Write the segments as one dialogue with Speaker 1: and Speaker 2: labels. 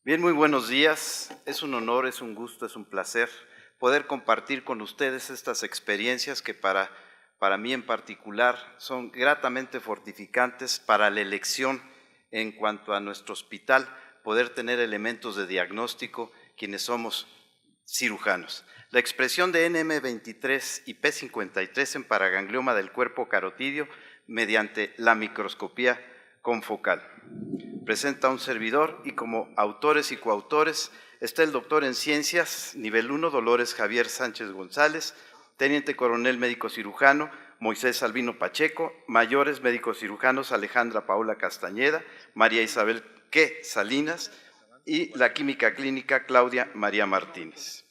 Speaker 1: Bien, muy buenos días. Es un honor, es un gusto, es un placer poder compartir con ustedes estas experiencias que para mí en particular son gratamente fortificantes para la elección en cuanto a nuestro hospital, poder tener elementos de diagnóstico quienes somos cirujanos. La expresión de NM23 y P53 en paraganglioma del cuerpo carotidio mediante la microscopía confocal. Presenta un servidor y como autores y coautores está el doctor en Ciencias, nivel 1, Dolores Javier Sánchez González, teniente coronel médico cirujano, Moisés Albino Pacheco, mayores médicos cirujanos Alejandra Paola Castañeda, María Isabel Salinas y la química clínica Claudia María Martínez.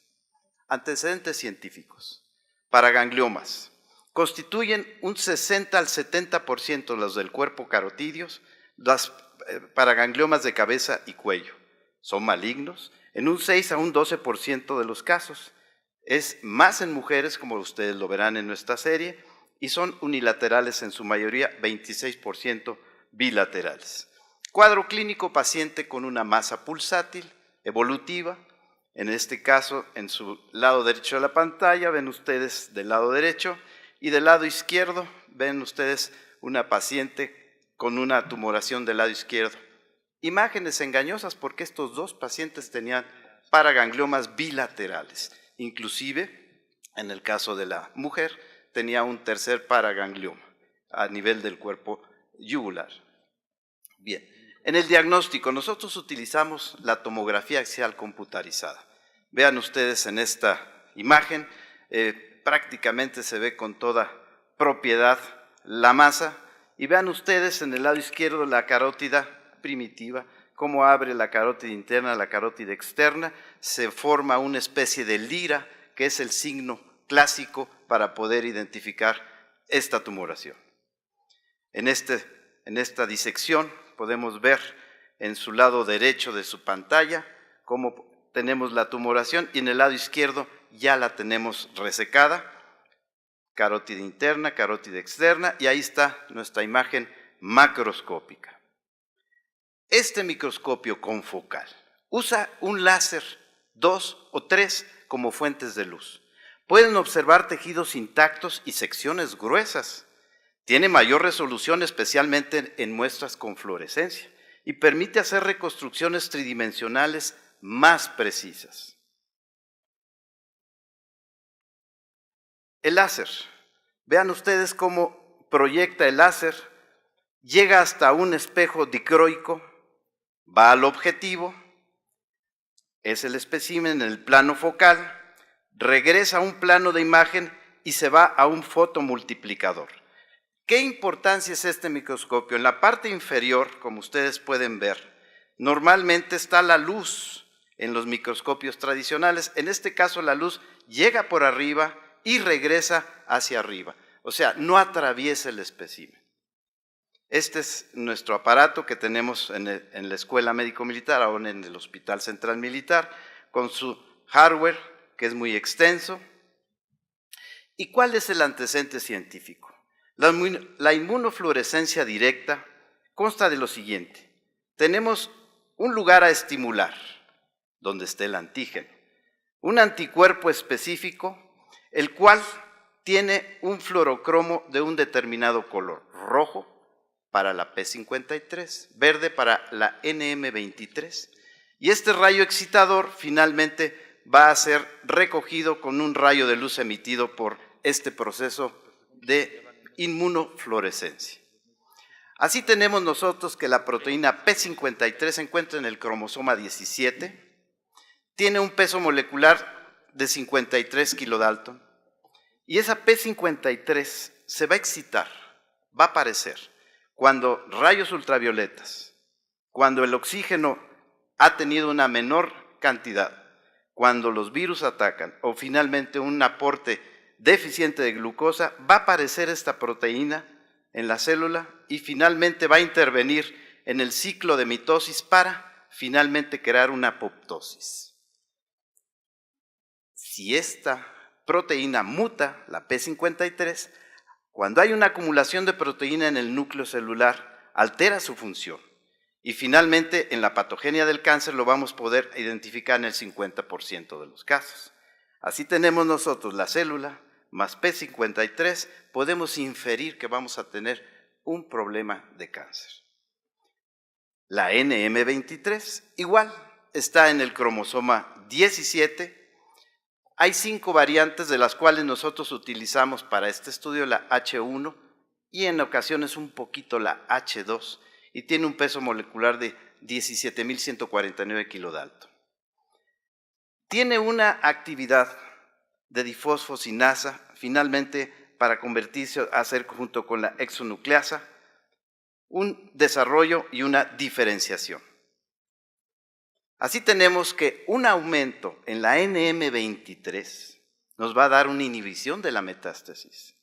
Speaker 1: Antecedentes científicos. Paragangliomas. Constituyen un 60 al 70% los del cuerpo carotidios, las paragangliomas de cabeza y cuello. Son malignos en un 6 a un 12% de los casos. Es más en mujeres, como ustedes lo verán en nuestra serie, y son unilaterales en su mayoría, 26% bilaterales. Cuadro clínico: paciente con una masa pulsátil, evolutiva. En este caso, en su lado derecho de la pantalla, ven ustedes del lado derecho, y del lado izquierdo ven ustedes una paciente con una tumoración del lado izquierdo. Imágenes engañosas porque estos dos pacientes tenían paragangliomas bilaterales. Inclusive, en el caso de la mujer, tenía un tercer paraganglioma a nivel del cuerpo yugular. Bien, en el diagnóstico nosotros utilizamos la tomografía axial computarizada. Vean ustedes en esta imagen, prácticamente se ve con toda propiedad la masa, y vean ustedes en el lado izquierdo la carótida primitiva, cómo abre la carótida interna, la carótida externa, se forma una especie de lira, que es el signo clásico para poder identificar esta tumoración. En esta disección podemos ver en su lado derecho de su pantalla cómo tenemos la tumoración, y en el lado izquierdo ya la tenemos resecada, carótida interna, carótida externa, y ahí está nuestra imagen macroscópica. Este microscopio confocal usa un láser 2 o 3 como fuentes de luz. Pueden observar tejidos intactos y secciones gruesas. Tiene mayor resolución, especialmente en muestras con fluorescencia, y permite hacer reconstrucciones tridimensionales más precisas. El láser. Vean ustedes cómo proyecta el láser, llega hasta un espejo dicroico, va al objetivo, es el espécimen en el plano focal, regresa a un plano de imagen y se va a un fotomultiplicador. ¿Qué importancia es este microscopio? En la parte inferior, como ustedes pueden ver, normalmente está la luz en los microscopios tradicionales. En este caso la luz llega por arriba y regresa hacia arriba, o sea, no atraviesa el espécimen. Este es nuestro aparato que tenemos en la Escuela Médico-Militar, aún en el Hospital Central Militar, con su hardware, que es muy extenso. ¿Y cuál es el antecedente científico? La inmunofluorescencia directa consta de lo siguiente. Tenemos un lugar a estimular, donde está el antígeno, un anticuerpo específico, el cual tiene un fluorocromo de un determinado color, rojo para la P53, verde para la NM23, y este rayo excitador finalmente va a ser recogido con un rayo de luz emitido por este proceso de inmunofluorescencia. Así tenemos nosotros que la proteína P53 se encuentra en el cromosoma 17, tiene un peso molecular de 53 kilodalton, y esa P53 se va a excitar, va a aparecer cuando rayos ultravioletas, cuando el oxígeno ha tenido una menor cantidad, cuando los virus atacan, o finalmente un aporte deficiente de glucosa, va a aparecer esta proteína en la célula y finalmente va a intervenir en el ciclo de mitosis para finalmente crear una apoptosis. Si esta proteína muta, la P53, cuando hay una acumulación de proteína en el núcleo celular, altera su función Y finalmente, en la patogenia del cáncer lo vamos a poder identificar en el 50% de los casos. Así tenemos nosotros la célula más P53, podemos inferir que vamos a tener un problema de cáncer. La NM23, igual, está en el cromosoma 17. Hay 5 variantes de las cuales nosotros utilizamos para este estudio la H1 y en ocasiones un poquito la H2 y tiene un peso molecular de 17.149 kilodalton. Tiene una actividad de difosfosinasa, finalmente para convertirse a ser junto con la exonucleasa, un desarrollo y una diferenciación. Así tenemos que un aumento en la NM23 nos va a dar una inhibición de la metástasis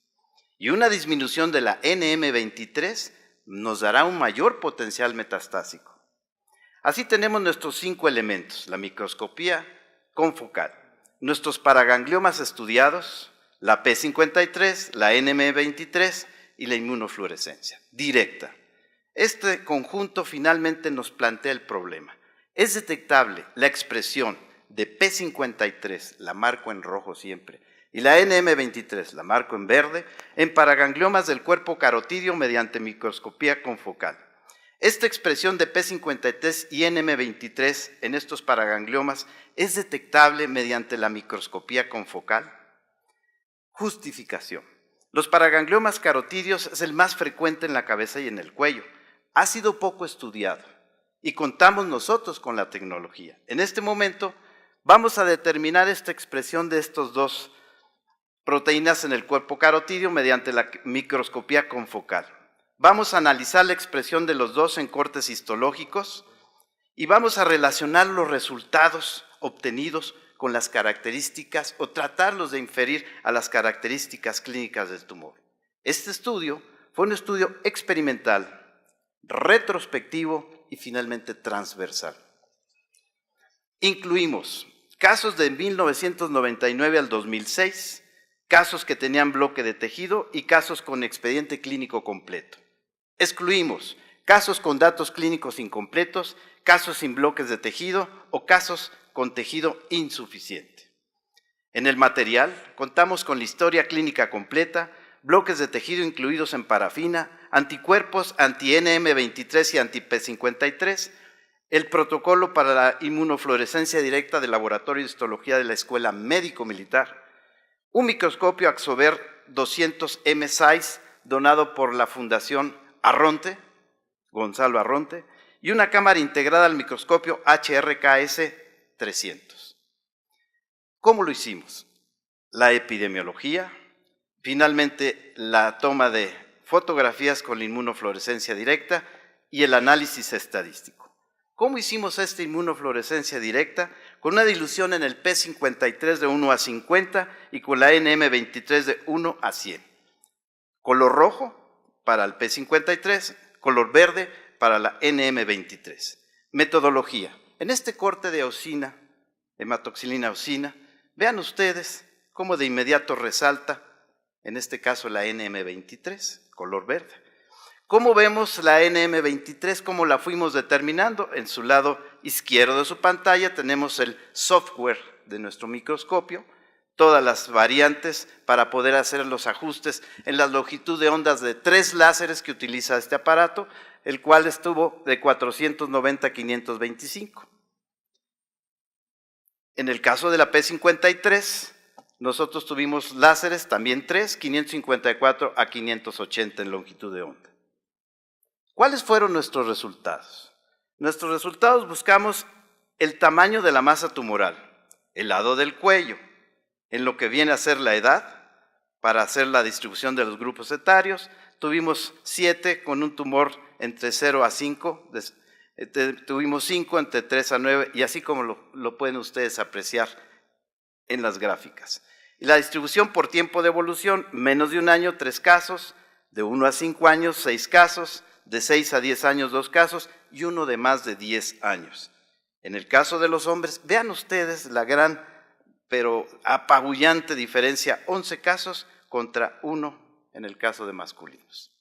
Speaker 1: y una disminución de la NM23 nos dará un mayor potencial metastásico. Así tenemos nuestros 5 elementos, la microscopía confocal, nuestros paragangliomas estudiados, la P53, la NM23 y la inmunofluorescencia directa. Este conjunto finalmente nos plantea el problema. Es detectable la expresión de P53, la marco en rojo siempre, y la NM23, la marco en verde, en paragangliomas del cuerpo carotídeo mediante microscopía confocal. Esta expresión de P53 y NM23 en estos paragangliomas es detectable mediante la microscopía confocal. Justificación. Los paragangliomas carotídeos es el más frecuente en la cabeza y en el cuello. Ha sido poco estudiado y contamos nosotros con la tecnología. En este momento vamos a determinar esta expresión de estos 2 proteínas en el cuerpo carotídeo mediante la microscopía confocal. Vamos a analizar la expresión de los 2 en cortes histológicos y vamos a relacionar los resultados obtenidos con las características o tratarlos de inferir a las características clínicas del tumor. Este estudio fue un estudio experimental, retrospectivo y finalmente transversal. Incluimos casos de 1999 al 2006, casos que tenían bloque de tejido y casos con expediente clínico completo. Excluimos casos con datos clínicos incompletos, casos sin bloques de tejido o casos con tejido insuficiente. En el material contamos con la historia clínica completa, bloques de tejido incluidos en parafina, anticuerpos anti-NM23 y anti-P53, el protocolo para la inmunofluorescencia directa del Laboratorio de Histología de la Escuela Médico-Militar, un microscopio Axover 200 M-Size donado por la Fundación Arronte, Gonzalo Arronte, y una cámara integrada al microscopio HRKS 300. ¿Cómo lo hicimos? La epidemiología, finalmente la toma de fotografías con la inmunofluorescencia directa y el análisis estadístico. ¿Cómo hicimos esta inmunofluorescencia directa? Con una dilución en el P53 de 1 a 50 y con la NM23 de 1 a 100. Color rojo para el P53, color verde para la NM23. Metodología. En este corte de eosina, hematoxilina eosina, vean ustedes cómo de inmediato resalta, en este caso la NM23, color verde. ¿Cómo vemos la NM23? ¿Cómo la fuimos determinando? En su lado izquierdo de su pantalla tenemos el software de nuestro microscopio, todas las variantes para poder hacer los ajustes en la longitud de ondas de 3 láseres que utiliza este aparato, el cual estuvo de 490 a 525. En el caso de la P53, nosotros tuvimos láseres también 3, 554 a 580 en longitud de onda. ¿Cuáles fueron nuestros resultados? Nuestros resultados buscamos el tamaño de la masa tumoral, el lado del cuello, en lo que viene a ser la edad, para hacer la distribución de los grupos etarios. Tuvimos 7 con un tumor entre 0 a 5, tuvimos 5 entre 3 a 9 y así como lo pueden ustedes apreciar en las gráficas. Y la distribución por tiempo de evolución, menos de un año, 3 casos, de 1 a 5 años, 6 casos, de 6 a 10 años, 2 casos y uno de más de 10 años. En el caso de los hombres, vean ustedes la gran pero apabullante diferencia, 11 casos contra 1 en el caso de masculinos.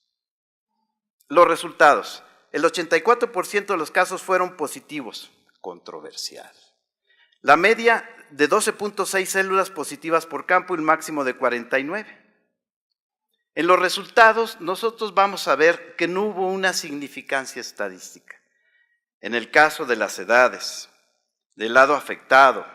Speaker 1: Los resultados. el 84% de los casos fueron positivos, controversial. La media de 12.6 células positivas por campo y un máximo de 49. En los resultados, nosotros vamos a ver que no hubo una significancia estadística. En el caso de las edades, del lado afectado,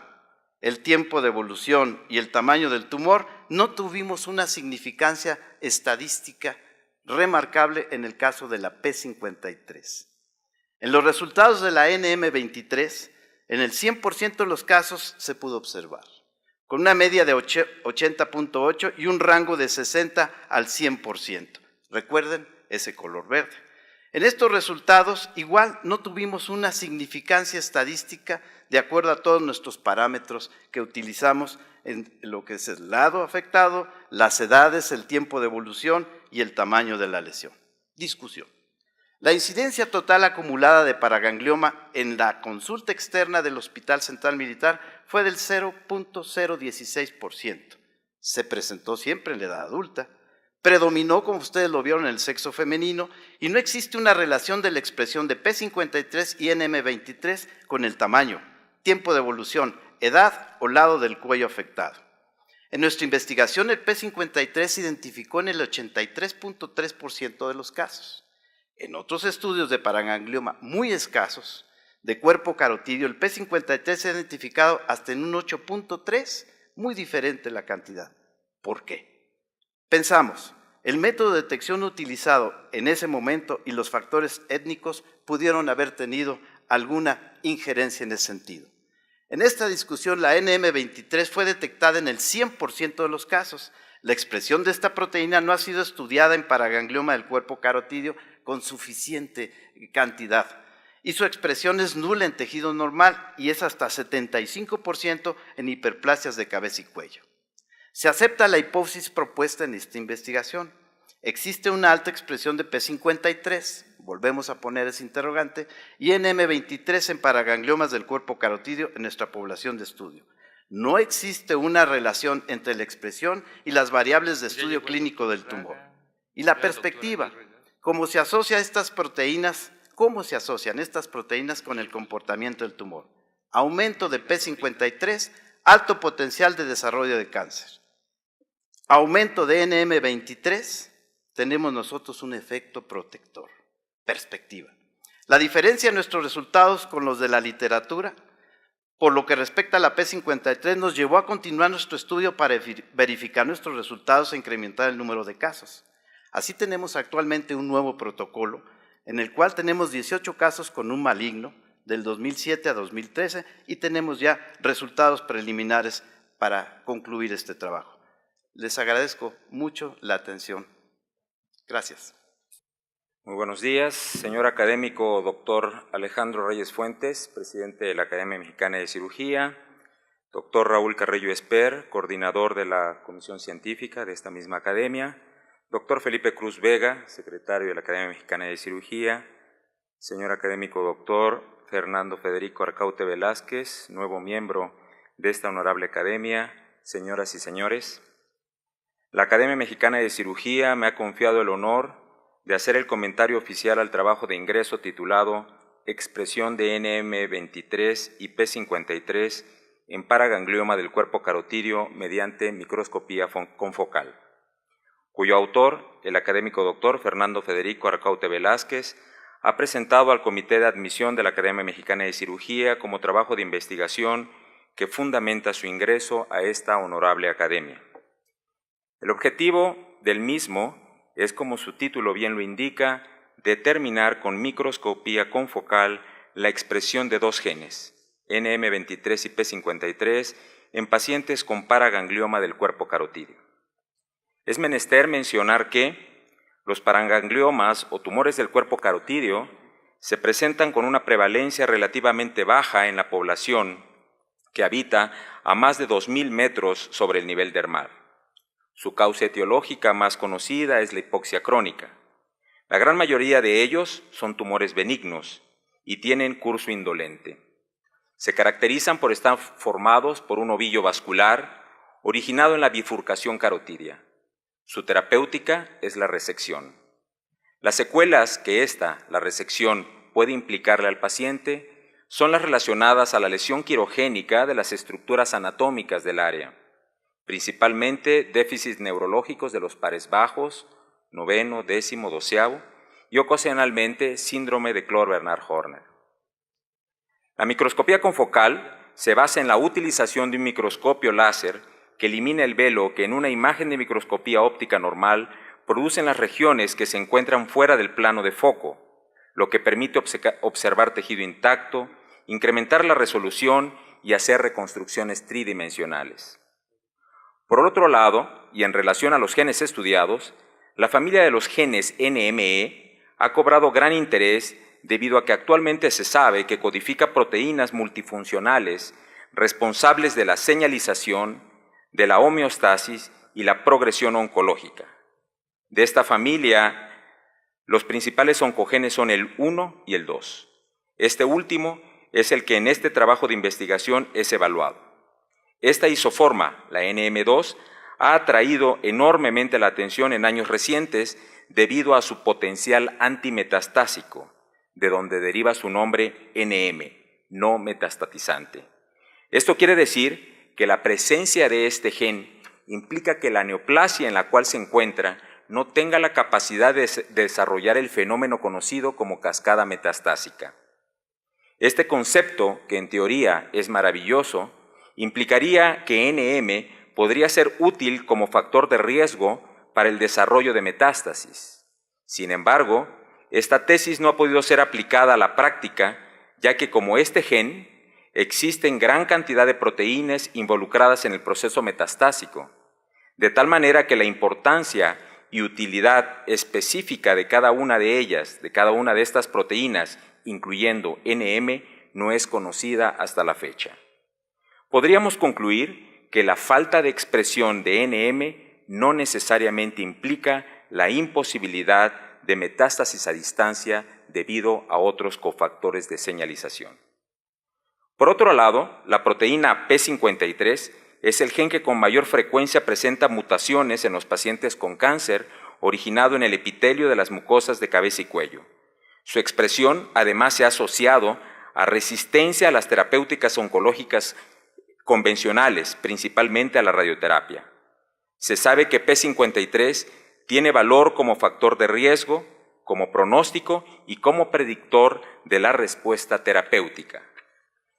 Speaker 1: el tiempo de evolución y el tamaño del tumor, no tuvimos una significancia estadística remarcable en el caso de la P53. En los resultados de la NM23, en el 100% de los casos se pudo observar, con una media de 80.8 y un rango de 60 al 100%. Recuerden ese color verde. En estos resultados, igual no tuvimos una significancia estadística de acuerdo a todos nuestros parámetros que utilizamos en lo que es el lado afectado, las edades, el tiempo de evolución y el tamaño de la lesión. Discusión. La incidencia total acumulada de paraganglioma en la consulta externa del Hospital Central Militar fue del 0.016%. Se presentó siempre en la edad adulta. Predominó, como ustedes lo vieron, en el sexo femenino y no existe una relación de la expresión de P53 y NM23 con el tamaño, tiempo de evolución, edad o lado del cuello afectado. En nuestra investigación, el P53 se identificó en el 83.3% de los casos. En otros estudios de paraganglioma muy escasos de cuerpo carotidio, el P53 se ha identificado hasta en un 8.3%, muy diferente la cantidad. ¿Por qué? Pensamos, el método de detección utilizado en ese momento y los factores étnicos pudieron haber tenido alguna injerencia en ese sentido. En esta discusión, la NM23 fue detectada en el 100% de los casos. La expresión de esta proteína no ha sido estudiada en paraganglioma del cuerpo carotidio con suficiente cantidad. Y su expresión es nula en tejido normal y es hasta 75% en hiperplasias de cabeza y cuello. Se acepta la hipótesis propuesta en esta investigación. Existe una alta expresión de P53, volvemos a poner ese interrogante, y NM23 en paragangliomas del cuerpo carotidio en nuestra población de estudio. No existe una relación entre la expresión y las variables de estudio clínico del tumor. Y la perspectiva, cómo se asocian estas proteínas con el comportamiento del tumor. Aumento de P53, alto potencial de desarrollo de cáncer. Aumento de NM23, tenemos nosotros un efecto protector. Perspectiva. La diferencia en nuestros resultados con los de la literatura, por lo que respecta a la P53, nos llevó a continuar nuestro estudio para verificar nuestros resultados e incrementar el número de casos. Así tenemos actualmente un nuevo protocolo en el cual tenemos 18 casos con un maligno del 2007 a 2013 y tenemos ya resultados preliminares para concluir este trabajo. Les agradezco mucho la atención. Gracias.
Speaker 2: Muy buenos días, señor académico doctor Alejandro Reyes Fuentes, presidente de la Academia Mexicana de Cirugía, doctor Raúl Carrillo Esper, coordinador de la Comisión Científica de esta misma academia, doctor Felipe Cruz Vega, secretario de la Academia Mexicana de Cirugía, señor académico doctor Fernando Federico Arcaute Velázquez, nuevo miembro de esta honorable academia, señoras y señores. La Academia Mexicana de Cirugía me ha confiado el honor de hacer el comentario oficial al trabajo de ingreso titulado Expresión de NM23 y P53 en paraganglioma del cuerpo carotidio mediante microscopía confocal, cuyo autor, el académico doctor Fernando Federico Arcaute Velázquez, ha presentado al Comité de Admisión de la Academia Mexicana de Cirugía como trabajo de investigación que fundamenta su ingreso a esta honorable academia. El objetivo del mismo es, como su título bien lo indica, determinar con microscopía confocal la expresión de dos genes, NM23 y P53, en pacientes con paraganglioma del cuerpo carotidio. Es menester mencionar que los paragangliomas o tumores del cuerpo carotidio se presentan con una prevalencia relativamente baja en la población que habita a más de 2.000 metros sobre el nivel del mar. Su causa etiológica más conocida es la hipoxia crónica. La gran mayoría de ellos son tumores benignos y tienen curso indolente. Se caracterizan por estar formados por un ovillo vascular originado en la bifurcación carotidia. Su terapéutica es la resección. Las secuelas que la resección, puede implicarle al paciente son las relacionadas a la lesión quirogénica de las estructuras anatómicas del área, principalmente déficits neurológicos de los pares bajos, 9º, 10º, 12º, y ocasionalmente síndrome de Claude-Bernard-Horner. La microscopía confocal se basa en la utilización de un microscopio láser que elimina el velo que en una imagen de microscopía óptica normal producen las regiones que se encuentran fuera del plano de foco, lo que permite observar tejido intacto, incrementar la resolución y hacer reconstrucciones tridimensionales. Por otro lado, y en relación a los genes estudiados, la familia de los genes NME ha cobrado gran interés debido a que actualmente se sabe que codifica proteínas multifuncionales responsables de la señalización, de la homeostasis y la progresión oncológica. De esta familia, los principales oncogenes son el 1 y el 2. Este último es el que en este trabajo de investigación es evaluado. Esta isoforma, la NM2, ha atraído enormemente la atención en años recientes debido a su potencial antimetastásico, de donde deriva su nombre NM, no metastatizante. Esto quiere decir que la presencia de este gen implica que la neoplasia en la cual se encuentra no tenga la capacidad de desarrollar el fenómeno conocido como cascada metastásica. Este concepto, que en teoría es maravilloso, implicaría que NM podría ser útil como factor de riesgo para el desarrollo de metástasis. Sin embargo, esta tesis no ha podido ser aplicada a la práctica, ya que como este gen, existen gran cantidad de proteínas involucradas en el proceso metastásico, de tal manera que la importancia y utilidad específica de cada una de ellas, de cada una de estas proteínas, incluyendo NM, no es conocida hasta la fecha. Podríamos concluir que la falta de expresión de NM no necesariamente implica la imposibilidad de metástasis a distancia debido a otros cofactores de señalización. Por otro lado, la proteína P53 es el gen que con mayor frecuencia presenta mutaciones en los pacientes con cáncer originado en el epitelio de las mucosas de cabeza y cuello. Su expresión además se ha asociado a resistencia a las terapéuticas oncológicas convencionales, principalmente a la radioterapia. Se sabe que P53 tiene valor como factor de riesgo, como pronóstico y como predictor de la respuesta terapéutica.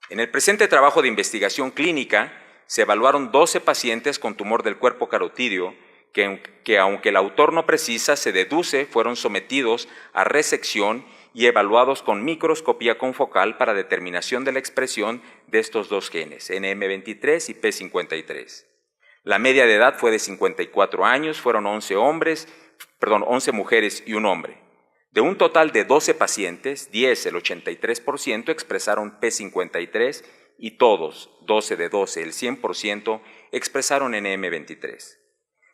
Speaker 2: En el presente trabajo de investigación clínica se evaluaron 12 pacientes con tumor del cuerpo carotídeo que aunque el autor no precisa, se deduce fueron sometidos a resección y evaluados con microscopía confocal para determinación de la expresión de estos dos genes, NM23 y P53. La media de edad fue de 54 años, fueron 11 mujeres y un hombre. De un total de 12 pacientes, 10, el 83%, expresaron P53 y todos, 12 de 12, el 100%, expresaron NM23.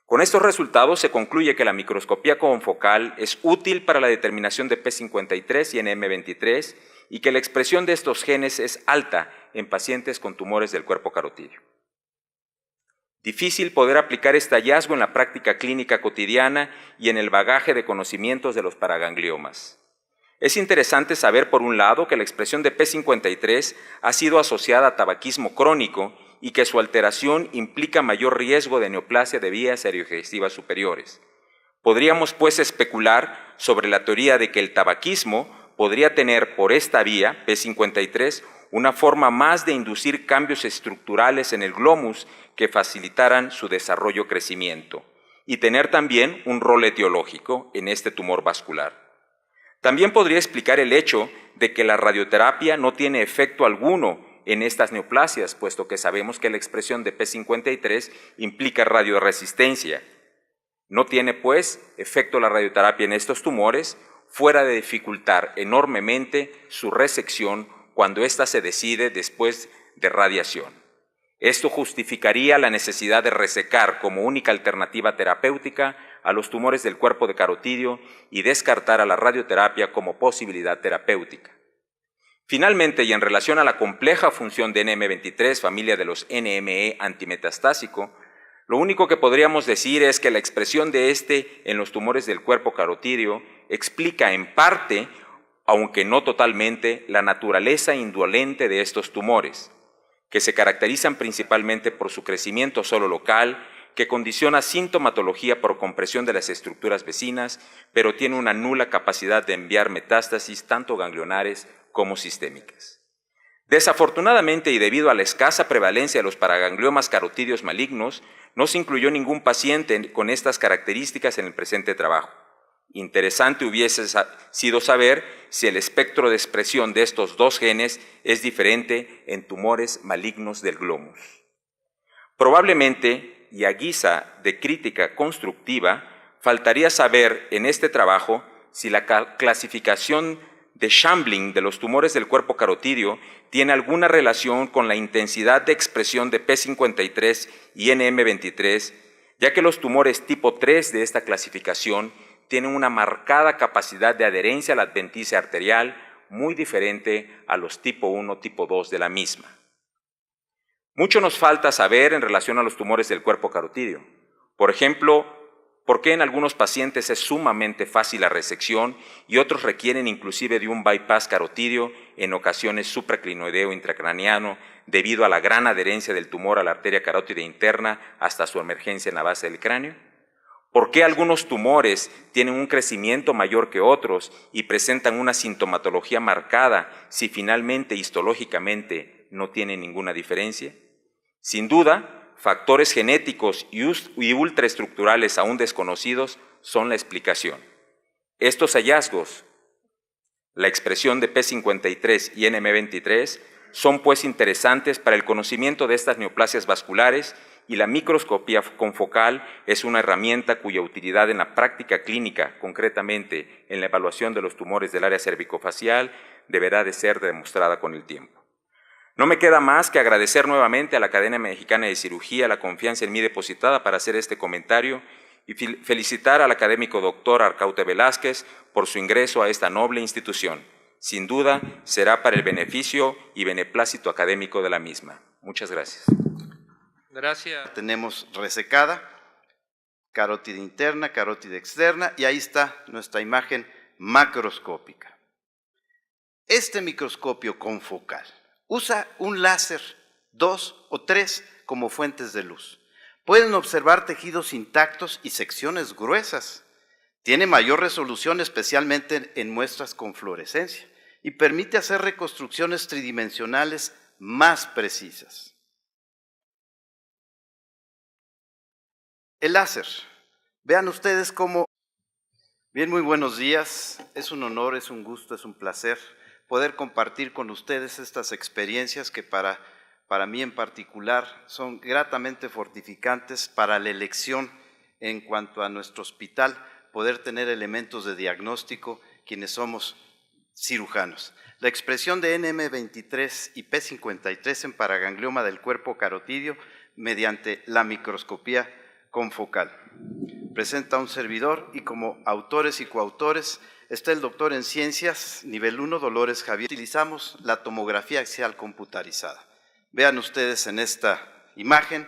Speaker 2: Con estos resultados se concluye que la microscopía confocal es útil para la determinación de P53 y NM23 y que la expresión de estos genes es alta en pacientes con tumores del cuerpo carotídeo. Difícil poder aplicar este hallazgo en la práctica clínica cotidiana y en el bagaje de conocimientos de los paragangliomas. Es interesante saber, por un lado, que la expresión de P53 ha sido asociada a tabaquismo crónico y que su alteración implica mayor riesgo de neoplasia de vías aerodigestivas superiores. Podríamos, pues, especular sobre la teoría de que el tabaquismo podría tener por esta vía, P53, una forma más de inducir cambios estructurales en el glomus que facilitaran su desarrollo crecimiento, y tener también un rol etiológico en este tumor vascular. También podría explicar el hecho de que la radioterapia no tiene efecto alguno en estas neoplasias, puesto que sabemos que la expresión de P53 implica radioresistencia. No tiene, pues, efecto la radioterapia en estos tumores, fuera de dificultar enormemente su resección cuando ésta se decide después de radiación. Esto justificaría la necesidad de resecar como única alternativa terapéutica a los tumores del cuerpo de carotídeo y descartar a la radioterapia como posibilidad terapéutica. Finalmente, y en relación a la compleja función de NM23, familia de los NME antimetastásico, lo único que podríamos decir es que la expresión de este en los tumores del cuerpo carotídeo explica en parte, aunque no totalmente, la naturaleza indolente de estos tumores, que se caracterizan principalmente por su crecimiento solo local, que condiciona sintomatología por compresión de las estructuras vecinas, pero tiene una nula capacidad de enviar metástasis tanto ganglionares como sistémicas. Desafortunadamente, y debido a la escasa prevalencia de los paragangliomas carotídeos malignos, no se incluyó ningún paciente con estas características en el presente trabajo. Interesante hubiese sido saber si el espectro de expresión de estos dos genes es diferente en tumores malignos del glomus. Probablemente, y a guisa de crítica constructiva, faltaría saber en este trabajo si la clasificación de Schambling de los tumores del cuerpo carotídeo tiene alguna relación con la intensidad de expresión de P53 y NM23, ya que los tumores tipo 3 de esta clasificación tienen una marcada capacidad de adherencia a la adventicia arterial muy diferente a los tipo 1, tipo 2 de la misma. Mucho nos falta saber en relación a los tumores del cuerpo carotídeo. Por ejemplo, por qué en algunos pacientes es sumamente fácil la resección y otros requieren inclusive de un bypass carotídeo, en ocasiones supraclinoideo intracraniano, debido a la gran adherencia del tumor a la arteria carótida interna hasta su emergencia en la base del cráneo. ¿Por qué algunos tumores tienen un crecimiento mayor que otros y presentan una sintomatología marcada si finalmente histológicamente no tienen ninguna diferencia? Sin duda, factores genéticos y ultraestructurales aún desconocidos son la explicación. Estos hallazgos, la expresión de P53 y NM23, son pues interesantes para el conocimiento de estas neoplasias vasculares, y la microscopía confocal es una herramienta cuya utilidad en la práctica clínica, concretamente en la evaluación de los tumores del área cervicofacial, deberá de ser demostrada con el tiempo. No me queda más que agradecer nuevamente a la Academia Mexicana de Cirugía la confianza en mí depositada para hacer este comentario y felicitar al académico doctor Arcaute Velázquez por su ingreso a esta noble institución. Sin duda, será para el beneficio y beneplácito académico de la misma. Muchas gracias.
Speaker 1: Gracias. Tenemos resecada, carótida interna, carótida externa, y ahí está nuestra imagen macroscópica. Este microscopio confocal usa un láser, 2 o 3 como fuentes de luz. Pueden observar tejidos intactos y secciones gruesas. Tiene mayor resolución, especialmente en muestras con fluorescencia, y permite hacer reconstrucciones tridimensionales más precisas. El láser. Vean ustedes cómo… Bien, muy buenos días. Es un honor, es un gusto, es un placer poder compartir con ustedes estas experiencias que para mí en particular son gratamente fortificantes para la elección en cuanto a nuestro hospital, poder tener elementos de diagnóstico quienes somos cirujanos. La expresión de NM23 y P53 en paraganglioma del cuerpo carotídeo mediante la microscopía confocal. Presenta un servidor y como autores y coautores está el doctor en ciencias, nivel 1, Dolores Javier. Utilizamos la tomografía axial computarizada. Vean ustedes en esta imagen,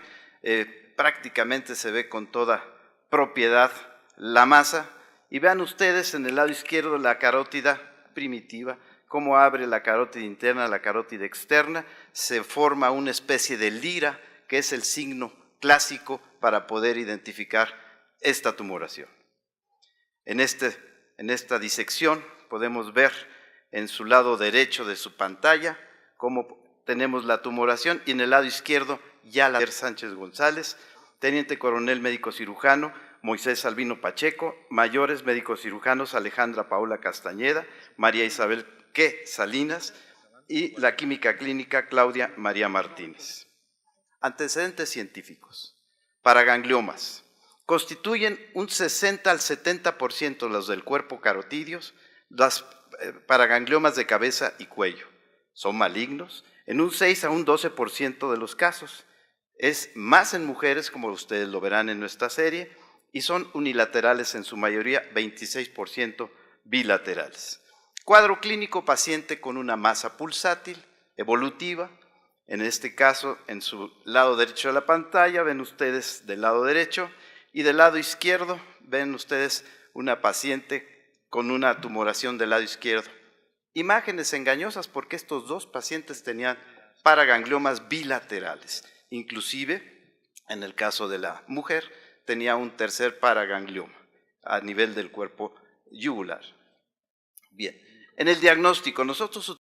Speaker 1: prácticamente se ve con toda propiedad la masa, y vean ustedes en el lado izquierdo la carótida primitiva, cómo abre la carótida interna, la carótida externa, se forma una especie de lira, que es el signo clásico para poder identificar esta tumoración. En esta disección podemos ver en su lado derecho de su pantalla cómo tenemos la tumoración, y en el lado izquierdo ya la Sánchez González, teniente coronel médico cirujano Moisés Albino Pacheco, mayores médicos cirujanos Alejandra Paola Castañeda, María Isabel Salinas y la química clínica Claudia María Martínez. Antecedentes científicos. Paragangliomas. Constituyen un 60 al 70% los del cuerpo carotídeos, las paragangliomas de cabeza y cuello. Son malignos en un 6 a un 12% de los casos. Es más en mujeres, como ustedes lo verán en nuestra serie, y son unilaterales en su mayoría, 26% bilaterales. Cuadro clínico: paciente con una masa pulsátil, evolutiva. En este caso, en su lado derecho de la pantalla, ven ustedes del lado derecho, y del lado izquierdo ven ustedes una paciente con una tumoración del lado izquierdo. Imágenes engañosas porque estos dos pacientes tenían paragangliomas bilaterales. Inclusive, en el caso de la mujer, tenía un tercer paraganglioma a nivel del cuerpo yugular. Bien, en el diagnóstico nosotros